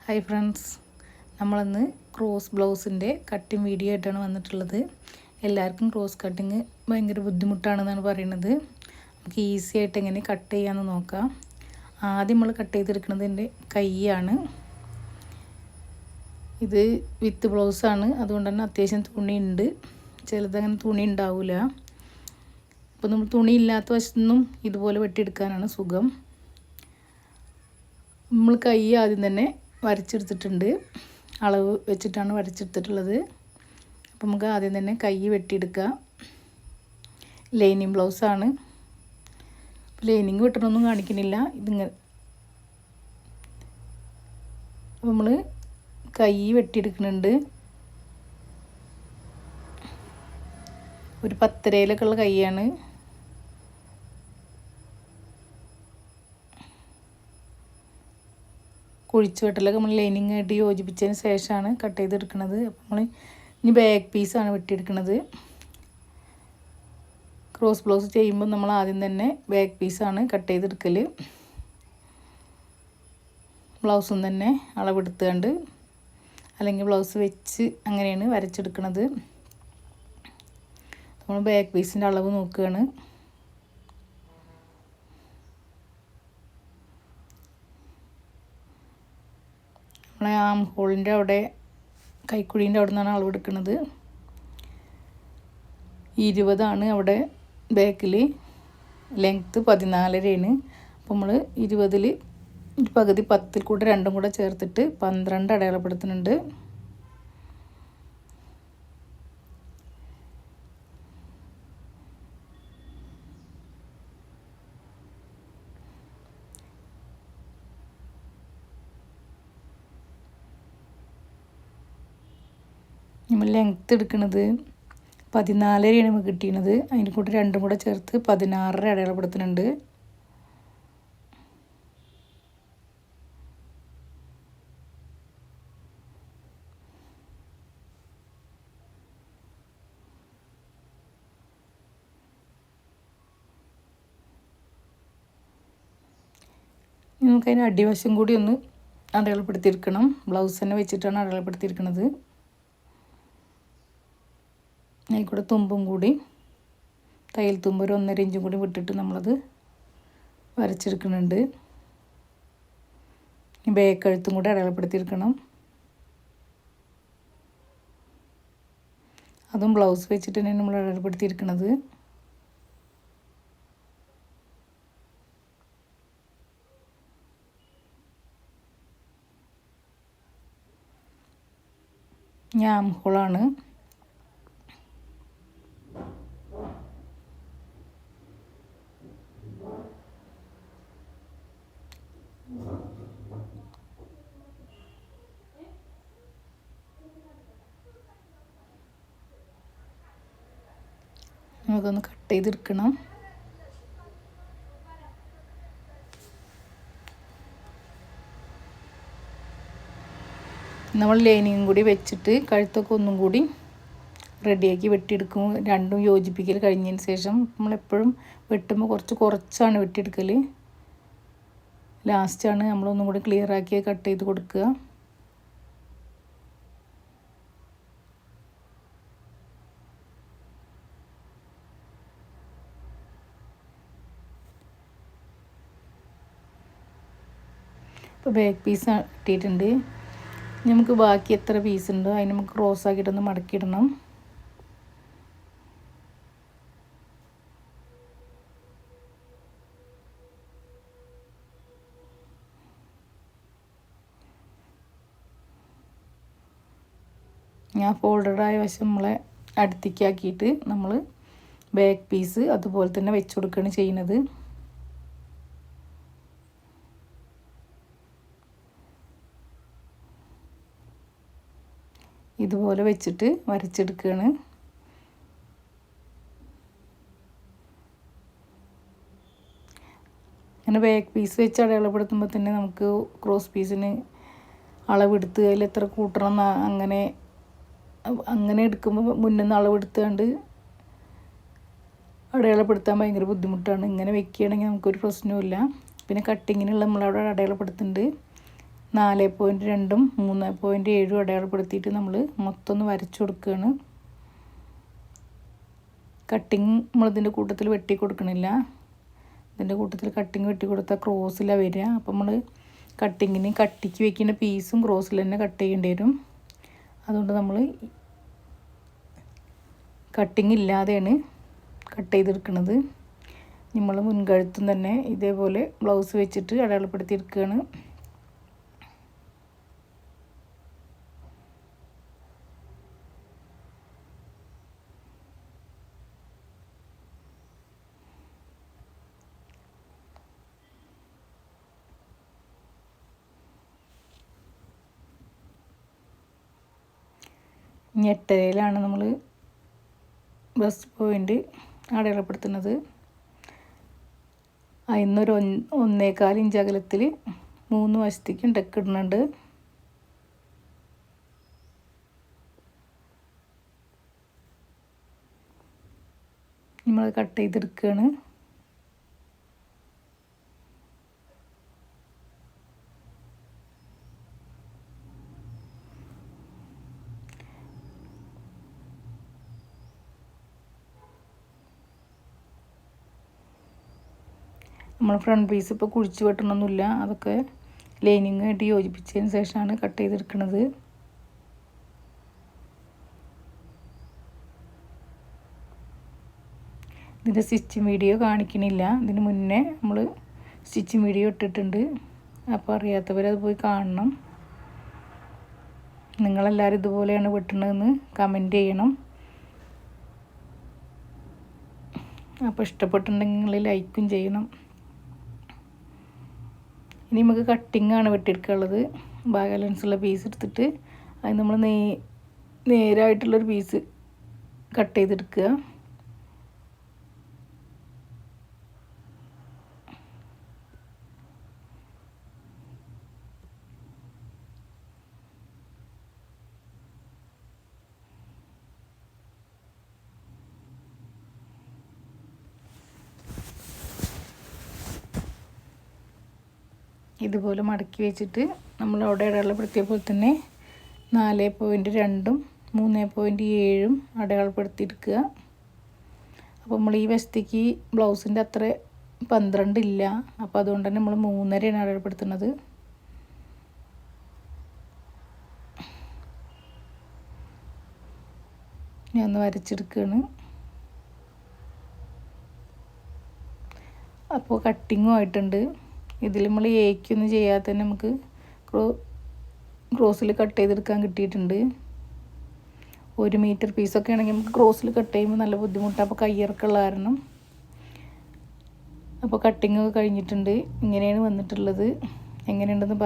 Hi friends, നമ്മളിന്ന് cross ബ്ലൗസിൻ്റെ cutting video ആയിട്ടാണ് വന്നിട്ടുള്ളത്. എല്ലാവർക്കും ക്രോസ് കട്ടിങ് ഭയങ്കര ബുദ്ധിമുട്ടാണെന്നാണ് പറയുന്നത്. നമുക്ക് ഈസി ആയിട്ട് എങ്ങനെ കട്ട് ചെയ്യാമെന്ന് നോക്കാം. ആദ്യം നമ്മൾ കട്ട് ചെയ്തെടുക്കുന്നതിൻ്റെ കൈയാണ്. ഇത് വിത്ത് ബ്ലൗസാണ്, അതുകൊണ്ട് തന്നെ അത്യാവശ്യം തുണിയുണ്ട്. ചിലതങ്ങനെ തുണി ഉണ്ടാവില്ല. അപ്പോൾ നമ്മൾ തുണി ഇല്ലാത്ത വശത്തുനിന്നും ഇതുപോലെ വെട്ടിയെടുക്കാനാണ് സുഖം. നമ്മൾ കൈ ആദ്യം തന്നെ വരച്ചെടുത്തിട്ടുണ്ട്, അളവ് വെച്ചിട്ടാണ് വരച്ചെടുത്തിട്ടുള്ളത്. അപ്പം നമുക്ക് ആദ്യം തന്നെ കൈ വെട്ടിയെടുക്കാം. ലൈനിങ് ബ്ലൗസാണ്. ലൈനിങ് വെട്ടണമൊന്നും കാണിക്കുന്നില്ല, ഇതിങ്ങനെ. അപ്പം നമ്മൾ കൈ വെട്ടിയെടുക്കുന്നുണ്ട്. ഒരു 10 ഉള്ള കൈയാണ്. കുഴിച്ച് വെട്ടലൊക്കെ നമ്മൾ ലൈനിങ് ആയിട്ട് യോജിപ്പിച്ചതിന് ശേഷമാണ് കട്ട് ചെയ്തെടുക്കുന്നത്. അപ്പം നമ്മൾ ഇനി ബാക്ക് പീസാണ് വെട്ടിയെടുക്കുന്നത്. ക്രോസ് ബ്ലൗസ് ചെയ്യുമ്പോൾ നമ്മൾ ആദ്യം തന്നെ ബാക്ക് പീസാണ് കട്ട് ചെയ്തെടുക്കൽ. ബ്ലൗസും തന്നെ അളവെടുത്തുകൊണ്ട്, അല്ലെങ്കിൽ ബ്ലൗസ് വെച്ച് അങ്ങനെയാണ് വരച്ചെടുക്കുന്നത്. നമ്മൾ ബാക്ക് പീസിൻ്റെ അളവ് നോക്കുകയാണ്. നമ്മളെ ആം ഹോളിൻ്റെ അവിടെ, കൈക്കുഴീൻ്റെ അവിടെ നിന്നാണ് അളവെടുക്കുന്നത്. 20 അവിടെ ബാക്കിൽ, ലെങ്ത്ത് 14 അപ്പോൾ നമ്മൾ 20 പകുതി 10 കൂടെ 2 കൂടെ ചേർത്തിട്ട് 12 അടയാളപ്പെടുത്തുന്നുണ്ട്. നമ്മൾ ലെങ്ത്ത് എടുക്കുന്നത് 14 നമുക്ക് കിട്ടിയത്. അതിൻ്റെ കൂടെ 2 കൂടെ ചേർത്ത് 16 അടയാളപ്പെടുത്തുന്നുണ്ട്. നമുക്കതിന് അടിവശം കൂടി ഒന്ന് അടയാളപ്പെടുത്തിയിരിക്കണം. ബ്ലൗസ് തന്നെ വെച്ചിട്ടാണ് അടയാളപ്പെടുത്തിയിരിക്കുന്നത്. അതിൽക്കൂടെ തുമ്പും കൂടി, തയ്യൽ തുമ്പ് ഒരു 1.5 ഇഞ്ചും കൂടി വിട്ടിട്ട് നമ്മളത് വരച്ചെടുക്കുന്നുണ്ട്. ബാക്ക് കഴുത്തും കൂടി അടയാളപ്പെടുത്തിയിരിക്കണം. അതും ബ്ലൗസ് വെച്ചിട്ട് തന്നെയാണ് നമ്മൾ അടയാളപ്പെടുത്തിയിരിക്കുന്നത്. ആം ഹോളാണ്. നമുക്കൊന്ന് കട്ട് ചെയ്തെടുക്കണം. നമ്മൾ ലൈനിങ്ങും കൂടി വെച്ചിട്ട് കഴുത്തൊക്കെ ഒന്നും കൂടി റെഡിയാക്കി വെട്ടിയെടുക്കും. രണ്ടും യോജിപ്പിക്കൽ കഴിഞ്ഞതിന് ശേഷം നമ്മളെപ്പോഴും വെട്ടുമ്പോൾ കുറച്ചാണ് വെട്ടിയെടുക്കൽ. ലാസ്റ്റാണ് നമ്മളൊന്നും കൂടി ക്ലിയർ ആക്കി കട്ട് ചെയ്ത് കൊടുക്കുക. ഇപ്പോൾ ബാക്ക് പീസ് ഇട്ടിട്ടുണ്ട്. നമുക്ക് ബാക്കി എത്ര പീസ് ഉണ്ടോ അതിന് നമുക്ക് ക്രോസ് ആക്കിയിട്ടൊന്ന് മടക്കിയിടണം. ഞാൻ ഫോൾഡഡായ വശം നമ്മളെ അടുത്തേക്കാക്കിയിട്ട് നമ്മൾ ബാക്ക് പീസ് അതുപോലെ തന്നെ വെച്ച് കൊടുക്കുകയാണ് ചെയ്യുന്നത്. ഇതുപോലെ വെച്ചിട്ട് വരച്ചെടുക്കുകയാണ്. അങ്ങനെ ബാക്ക് പീസ് വെച്ച് അടയാളപ്പെടുത്തുമ്പോൾ തന്നെ നമുക്ക് ക്രോസ് പീസിന് അളവെടുത്ത് അതിൽ എത്ര കൂട്ടണം അങ്ങനെ എടുക്കുമ്പോൾ മുന്നിൽ നിന്ന് അളവെടുത്തുകൊണ്ട് അടയാളപ്പെടുത്താൻ ഭയങ്കര ബുദ്ധിമുട്ടാണ്. ഇങ്ങനെ വെക്കുകയാണെങ്കിൽ നമുക്കൊരു പ്രശ്നവുമില്ല. പിന്നെ കട്ടിങ്ങിനുള്ള നമ്മളവിടെ അടയാളപ്പെടുത്തുന്നുണ്ട്. 4.2ഉം 3.7ഉം അടയാളപ്പെടുത്തിയിട്ട് നമ്മൾ മൊത്തം ഒന്ന് വരച്ചു കൊടുക്കുകയാണ്. കട്ടിങ് നമ്മളിതിൻ്റെ കൂട്ടത്തിൽ വെട്ടി കൊടുക്കണില്ല. ഇതിൻ്റെ കൂട്ടത്തിൽ കട്ടിങ് വെട്ടി കൊടുത്താൽ ക്രോസിലാണ് വരിക. അപ്പോൾ നമ്മൾ കട്ടിങ്ങിന് കട്ടിക്ക് വെക്കുന്ന പീസും ക്രോസിൽ തന്നെ കട്ട് ചെയ്യേണ്ടി വരും. അതുകൊണ്ട് നമ്മൾ കട്ടിങ് ഇല്ലാതെയാണ് കട്ട് ചെയ്തെടുക്കുന്നത്. നമ്മൾ മുൻകഴുത്തും തന്നെ ഇതേപോലെ ബ്ലൗസ് വെച്ചിട്ട് അടയാളപ്പെടുത്തി എടുക്കുകയാണ്. ഞെട്ടയിലാണ് നമ്മൾ ബ്രസ്റ്റ് പോയിൻ്റ് അടയാളപ്പെടുത്തുന്നത്. അതിന്നൊരു 1.25 ഇഞ്ച് അകലത്തിൽ 3 വശത്തേക്കും ടെക്ക് ഇടുന്നുണ്ട്. നമ്മൾ കട്ട് ചെയ്തെടുക്കുകയാണ്. നമ്മൾ ഫ്രണ്ട് പീസ് ഇപ്പോൾ കുഴിച്ച് വെട്ടണമൊന്നുമില്ല. അതൊക്കെ ലൈനിങ് ആയിട്ട് യോജിപ്പിച്ചതിന് ശേഷമാണ് കട്ട് ചെയ്തെടുക്കുന്നത്. ഇതിൻ്റെ സ്റ്റിച്ചിങ് വീഡിയോ കാണിക്കണില്ല. ഇതിന് മുന്നേ നമ്മൾ സ്റ്റിച്ചിങ് വീഡിയോ ഇട്ടിട്ടുണ്ട്. അപ്പോൾ അറിയാത്തവരത് പോയി കാണണം. നിങ്ങളെല്ലാവരും ഇതുപോലെയാണ് വെട്ടണതെന്ന് കമൻറ്റ് ചെയ്യണം. അപ്പോൾ ഇഷ്ടപ്പെട്ടിട്ടുണ്ടെങ്കിൽ ലൈക്കും ചെയ്യണം. ഇനി നമുക്ക് കട്ടിങ്ങാണ് വെട്ടിയെടുക്കാനുള്ളത്. ബാലൻസുള്ള പീസ് എടുത്തിട്ട് അത് നമ്മൾ നേരായിട്ടുള്ളൊരു പീസ് കട്ട് ചെയ്തെടുക്കുക. ഇതുപോലെ മടക്കി വെച്ചിട്ട് നമ്മൾ അവിടെ അടയാളപ്പെടുത്തിയ പോലെ തന്നെ 4.2ഉം 3.7ഉം അടയാളപ്പെടുത്തിയെടുക്കുക. അപ്പോൾ നമ്മൾ ഈ വശത്തേക്ക് ബ്ലൗസിൻ്റെ അത്ര 12 ഇല്ല. അപ്പോൾ അതുകൊണ്ട് തന്നെ നമ്മൾ 3.5 അടയാളപ്പെടുത്തുന്നത്. ഞാൻ ഒന്ന് വരച്ചെടുക്കുകയാണ്. അപ്പോൾ കട്ടിങ്ങും ആയിട്ടുണ്ട്. ഇതിൽ നമ്മൾ ഏക്കൊന്നും ചെയ്യാതെ തന്നെ നമുക്ക് ക്രോസിൽ കട്ട് ചെയ്തെടുക്കാൻ കിട്ടിയിട്ടുണ്ട്. 1 മീറ്റർ പീസൊക്കെ ആണെങ്കിൽ നമുക്ക് ക്രോസിൽ കട്ട് ചെയ്യുമ്പോൾ നല്ല ബുദ്ധിമുട്ടാണ്. അപ്പോൾ കയ്യിറക്കുള്ള കാരണം. അപ്പോൾ കട്ടിങ് കഴിഞ്ഞിട്ടുണ്ട്. ഇങ്ങനെയാണ് വന്നിട്ടുള്ളത്. എങ്ങനെയുണ്ടെന്ന്